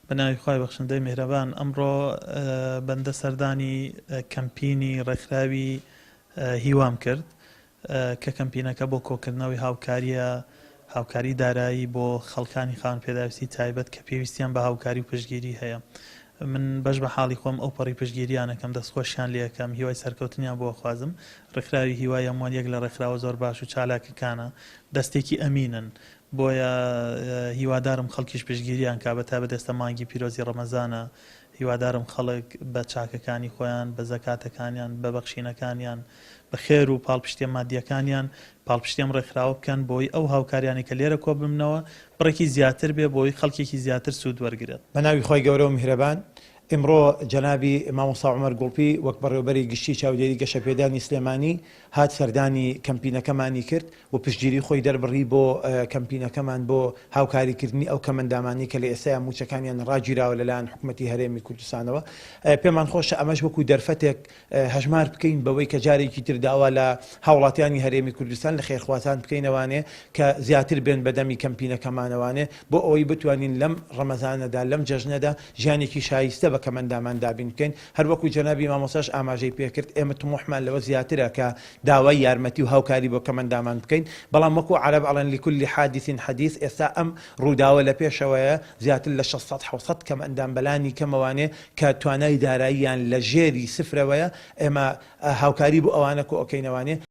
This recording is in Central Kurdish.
بەناوی خی بەخشندەی میهرەبان ئەمڕۆ بەندە سەردانی کەمپینی ڕێکخراوی هیوام کرد کە کەمپینەکە بۆ کۆکردنەوەی هاوکاری دارایی بۆ خەڵکانی خاوەن پێداویستی تایبەت کە پێویستیان بە هاوکاری و پشتگیری هەیە. من بەش بە حاڵی خۆم ئەو پەڕی پشتگیریانەکەم دەستخۆشیان لێەکەم هیوای سەرکەوتنیان بۆ خوازم. ڕێکخراوی هیوای هەمووان یەک لە ڕێکخراوە زۆر باش و چالاکەکانە دەستێکی ئەمینن، بۆیە هیوادارم خەڵکیش پشتگیریان کا بە تا بەدەستە مانگی پیرۆزی ڕەمەزانە. هیوادارم خەڵک بە چاکەکانی خۆیان، بە زەکاتەکانیان، بە بەخشینەکانیان، بە خێر و پاڵپشتێ مادیەکانیان پاڵپشتێم ڕێکخراوە بکەن بۆی ئەو هاوکاریانی کە لێرە کۆ بمنەوە بڕێکی زیاتر بێ بۆی خەڵکێکی زیاتر سوود وەرگرێت. بەناوی خۆی گەورە و میهرەبان، ئمڕۆ جەنابی مامۆستا عومەر گوڵپی وەک بەڕێوەبەری گشتی چاودێری گەشەپێدانی سلێمانی هات سەردانی کەمپینەکەمانی کرد و پشتگیری خۆی دەربڕی بۆ کەمپینەکەمان بۆ هاوکاریکردنی ئەو کەمەندامانی کە لە ئێستایا موچەکانیان ڕاگیراوە لەلایەن حکوومەتی هەرێمی کوردستانەوە. پێمان خۆشە ئەمەش وەکو دەرفەتێک هەژمار بکەین بەوەی کە جارێکی تر داوا لە هاوڵاتیانی هەرێمی کوردستان لە خێرخوازان بکەینەوانێ کە زیاتر بێن بەدەمی کەمپینەکەمانەوانێ بۆ ئەوەی بتوانین لەم ڕەمەزانەدا لەم جەژنەدا ژیانێکی شایستە بە کەمەندامان دابین بکەین. هەر وەکو جەنابی مامۆستاش ئاماژەی پێکرد، ئێمە طموحمان لەوە زیاترە کە داوای یارمەتی و هاوکاری بۆ کەمەندامان بکەین، بەڵام وەکو عەرەب ئەڵێن لكل حادث حديث، ئێستا ئەم ڕووداوە لە پێشەوەیە زیاتر لە 600 کەمەندان بەلانی کەمەوانێ کە توانای داراییان لە ژێری سفرەوەیە، ئێمە هاوکاری بۆ ئەوانە کۆ ئۆکەینەوانێ